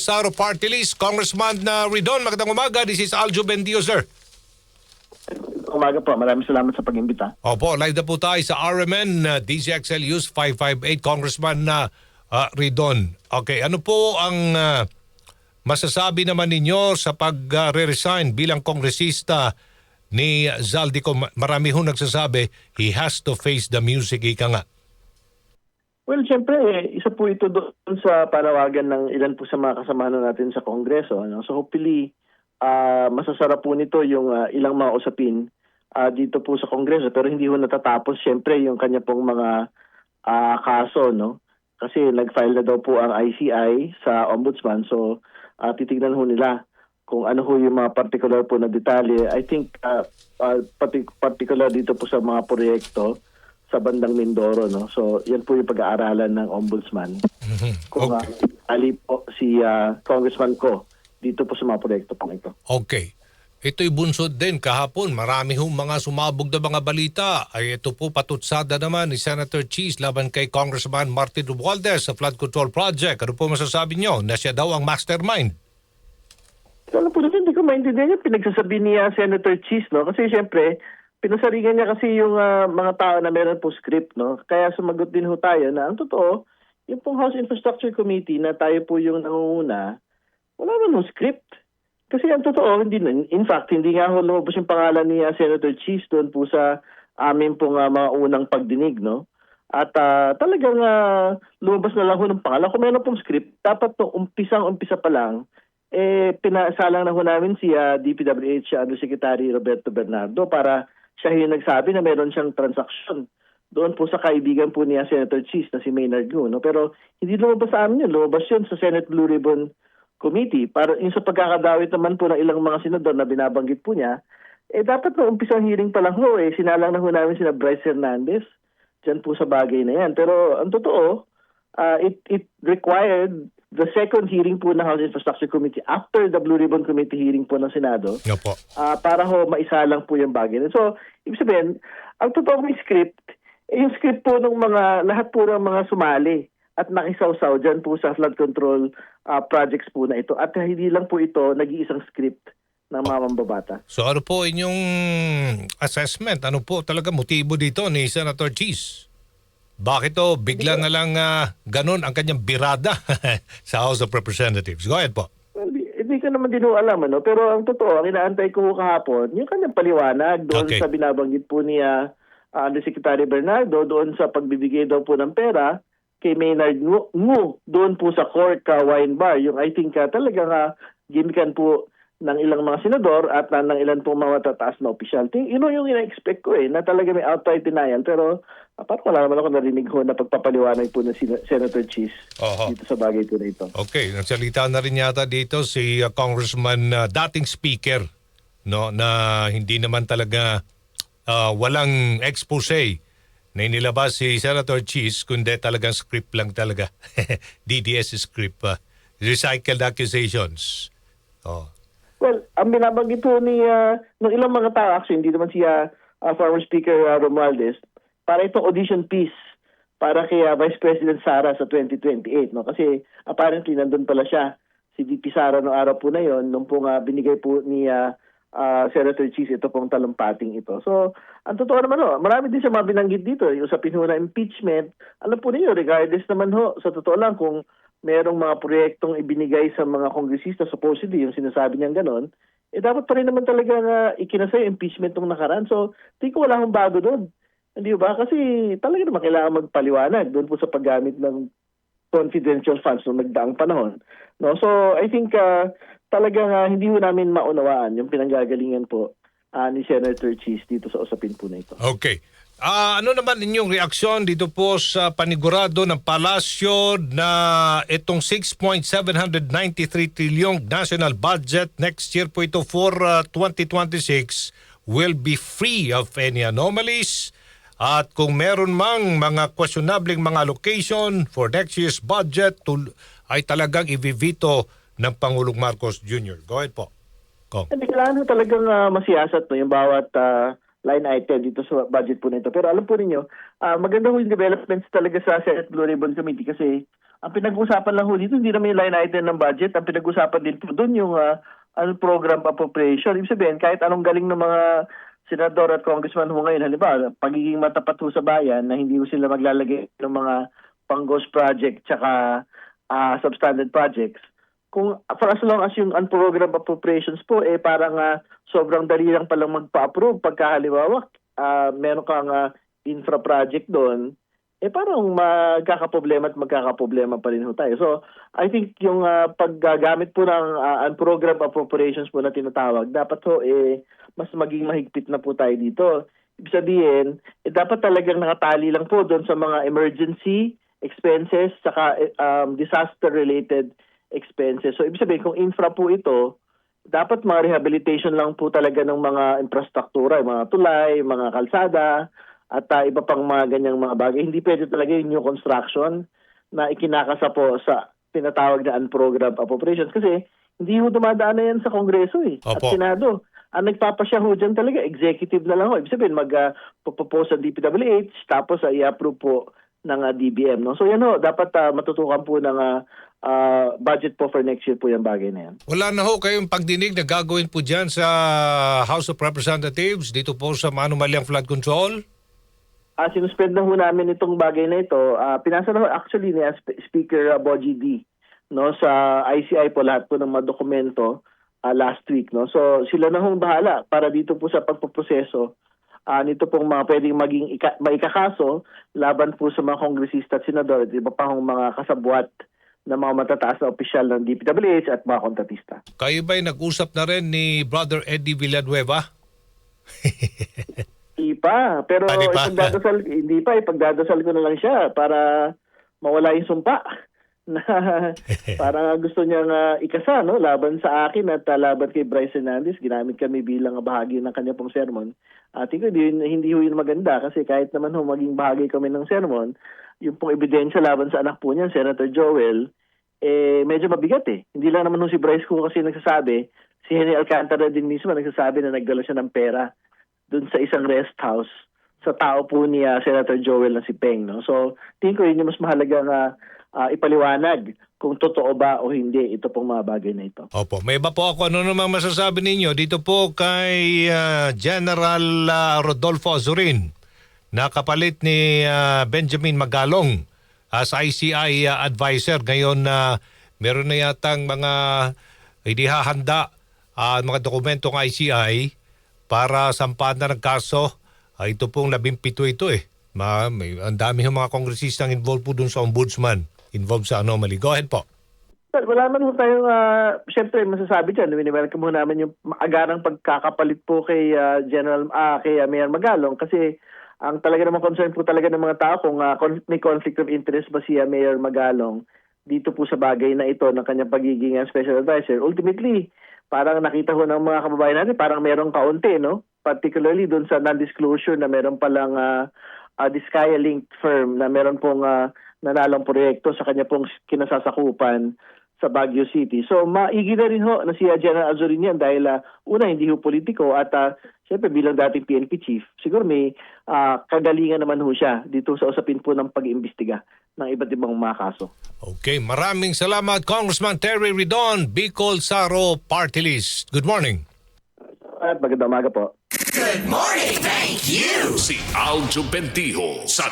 Saro Party List, Congressman Ridon. Magandang umaga. This is Aljo Bendio, sir. Umaga po. Maraming salamat sa pag-imbita. Opo, live na po tayo sa RMN DCXL News 558, Congressman Ridon. Okay, ano po ang masasabi naman ninyo sa pag-resign bilang kongresista ni Zaldico? Marami ho nagsasabi, he has to face the music, ika nga. Well, siyempre, isa po ito doon sa panawagan ng ilan po sa mga kasamahan natin sa Kongreso. Ano? So hopefully, masasarap po nito yung ilang mga usapin dito po sa Kongreso. Pero hindi ho natatapos, siyempre, yung kanya pong mga kaso. No? Kasi nag-file na daw po ang ICI sa Ombudsman. So titignan ho nila kung ano ho yung mga particular po na detalye. I think particular dito po sa mga proyekto sa bandang Mindoro, no? So, yan po yung pag-aaralan ng Ombudsman. Kung ali po si Congressman Ko dito po sa mga proyekto pong ito. Okay. Ito'y bunsod din kahapon. Marami hong mga sumabog na mga balita. Ay ito po patutsada naman ni Senator Cheese laban kay Congressman Martin Romualdez sa Flood Control Project. Ano po masasabi nyo na siya daw ang mastermind? So, alam po natin, hindi ko maintindihan yung pinagsasabi ni Senator Cheese, no? Kasi siyempre, pinasaringan niya kasi yung mga tao na meron po script, no? Kaya sumagot din ho tayo na ang totoo, yung pong House Infrastructure Committee na tayo po yung nangunguna, wala naman ho script. Kasi ang totoo, in fact, hindi nga ho lumabas yung pangalan ni Senator Cheese doon po sa amin pong mga unang pagdinig, no? At talagang lumabas na lang ho ng pangalan. Kung meron pong script, dapat to umpisa pa lang, pinasalang na ho namin si DPWH Undersecretary Roberto Bernardo para siya yung nagsabi na meron siyang transaksyon doon po sa kaibigan po niya Senator Cheese na si Maynard Gu. No? Pero hindi lumabas sa amin yun. Lumabas yun sa Senate Blue Ribbon Committee. Para yung sa pagkakadawit naman po ng ilang mga senador na binabanggit po niya, dapat na umpisang hearing pa lang ho. Sinalang na ho namin sina Bryce Hernandez dyan po sa bagay na yan. Pero ang totoo, it required the second hearing po ng House Infrastructure Committee after the Blue Ribbon Committee hearing po ng Senado para ho maisalang po yung bagay. So, ibig sabihin, ang totoo may script, yung script po ng mga, lahat po ng mga sumali at nakisawsaw dyan po sa flood control projects po na ito. At hindi lang po ito nag-iisang script ng mga mambabata. So ano po inyong assessment? Ano po talaga motibo dito ni Senator Cheese? Bakit bigla na lang ganun ang kanyang birada sa House of Representatives? Go ahead po. Well, hindi ko naman din alam, ano? Pero ang totoo, ang inaantay ko kahapon, yung kanyang paliwanag doon sa binabanggit po niya Undersecretary Bernardo, doon sa pagbibigay daw po ng pera kay Maynard Ngu, doon po sa Cork Wine Bar. Yung I think talagang gimikan po ng ilang mga senador at ng ilan pong mga tataas na opisyal. Yun yung ina-expect ko na talaga may outright denial. Pero parang wala naman ako narinig ho na pagpapaliwanag po ng Senator Cheese dito sa bagay po na ito. Okay, nagsalita na rin yata dito si Congressman dating speaker, no, na hindi naman talaga walang expose na inilabas si Senator Cheese, kundi talagang script lang talaga. DDS script, recycled accusations. Well, ang binabanggit po ni ng ilang mga tao, actually, hindi naman siya former Speaker Romualdez, para itong audition piece para kay Vice President Sara sa 2028. No? Kasi apparently nandun pala siya, si VP Sara noong araw po na yon, nung pong binigay po ni Senator Cheese ito pong talumpating ito. So, ang totoo naman marami din siya mga binanggit dito. Yung sa na impeachment, alam po ninyo, regardless naman sa totoo lang kung merong mga proyektong ibinigay sa mga kongresista, supposedly, yung sinasabi niyang ganon, dapat pa rin naman talaga ikinasay yung impeachment ng nakaraan. So, hindi ko wala akong bago doon. Hindi ba? Kasi talaga naman kailangan magpaliwanag doon po sa paggamit ng confidential funds noong nagdaang panahon. No? So, I think talagang hindi ho namin maunawaan yung pinanggagalingan po ni Senator Cheese dito sa usapin po na ito. Okay. Ano naman inyong reaksyon dito po sa panigurado ng palasyo na itong 6.793 trilyong national budget next year po ito for 2026 will be free of any anomalies, at kung meron mang mga questionabling mga allocation for next year's budget ay talagang i-veto ng Pangulong Marcos Jr. Go ahead po. Kailangan talagang masiyasat yung bawat line item dito sa budget po nito. Pero alam po ninyo, maganda yung developments talaga sa Senate Blue Ribbon Committee kasi Ang pinag-usapan lang ho dito, hindi naman yung line item ng budget. Ang pinag-usapan din po doon yung program appropriation. Ibig sabihin, kahit anong galing ng mga senador at congressman ho ngayon, halimbawa, pagiging matapat ho sa bayan na hindi ho sila maglalagay ng mga pang-ghost project tsaka substandard projects. Kung for as long as yung unprogrammed appropriations po, parang sobrang dali lang palang magpa-approve pagka halimbawa, meron kang infra project doon, parang magkakaproblema at magkakaproblema pa rin ho tayo. So, I think yung paggagamit po ng unprogrammed appropriations po na tinatawag, dapat ho mas maging mahigpit na po tayo dito. Ibig sabihin, dapat talagang nakatali lang po doon sa mga emergency expenses saka disaster-related expenses. So, ibig sabihin, kung infra po ito, dapat mga rehabilitation lang po talaga ng mga infrastruktura, mga tulay, mga kalsada, at iba pang mga ganyang mga bagay. Hindi pwede talaga yung new construction na ikinakasa po sa tinatawag na unprogrammed appropriations kasi hindi ho dumadaan na yan sa Kongreso at Opo. Senado. Ang nagpapasya ho dyan talaga, executive na lang ho. Ibig sabihin, mag-propose sa DPWH tapos i-approve po ng DBM. No? So yan ho, dapat matutukan po ng budget po for next year po yung bagay na yan. Wala na ho kayong pagdinig na gagawin po dyan sa House of Representatives dito po sa manumalyang flood control? Sinuspend na ho namin itong bagay na ito. Pinasa na ho actually ni Speaker Bogie D, no, sa ICI po lahat po ng mga dokumento last week. No? So sila na hong bahala para dito po sa pagpoproseso nito pong mga pwedeng maging maikakaso laban po sa mga kongresista at senador at iba pa hong mga kasabwat na mga matataas na opisyal ng DPWH at mga kontratista. Kayo ba'y nag-usap na rin ni Brother Eddie Villanueva? Hindi pa. Pero Hindi pa. ipagdadasal ko na lang siya para mawala yung sumpa na parang gusto niyang ikasa no, laban sa akin at laban kay Bryce Hernandez. Ginamit kami bilang bahagi ng kanya pong sermon. Tingin ko hindi ho yun maganda kasi kahit naman ho maging bahagi kami ng sermon, yung pong ebidensya laban sa anak po niya, Senator Joel, medyo mabigat Hindi lang naman ho si Bryce ko kasi nagsasabi, si Henry Alcantara din mismo nagsasabi na nagdala siya ng pera dun sa isang rest house sa tao po ni Senator Joel na si Peng. No? So, tingin ko yun yung mas mahalaga na ipaliwanag kung totoo ba o hindi ito pong mga bagay na ito. Opo. May iba po ako. Ano naman masasabi ninyo dito po kay General Rodolfo Azurin na kapalit ni Benjamin Magalong as ICI advisor. Ngayon meron na yatang mga idihahanda mga dokumentong ICI para sampahan na ng kaso. Ito pong 17 ito ang dami ng mga kongresistang involved po dun sa ombudsman. Involved sa anomaly. Go ahead po. Wala man po tayong, siyempre masasabi dyan, welcome mo namin yung agarang pagkakapalit po kay kay Mayor Magalong kasi ang talaga namang concern po talaga ng mga tao kung may conflict of interest ba si Mayor Magalong dito po sa bagay na ito ng kanyang pagiging special advisor. Ultimately, parang nakita ko ng mga kababayan natin, parang merong kaunti, no? Particularly doon sa non-disclosure na meron palang Discaya-linked firm na meron pong nanalong proyekto sa kanya pong kinasasakupan sa Baguio City. So maigi na rin ho na si General Azurin yan dahil una hindi ho politiko at siyempre bilang dating PNP chief, siguro may kagalingan naman ho siya dito sa usapin po ng pag-iimbestiga ng iba't ibang mga kaso. Okay, maraming salamat Congressman Terry Ridon, Bicol Saro Party List. Good morning. At magandang umaga po. Good morning, thank you. Si Aljo Bendijo sa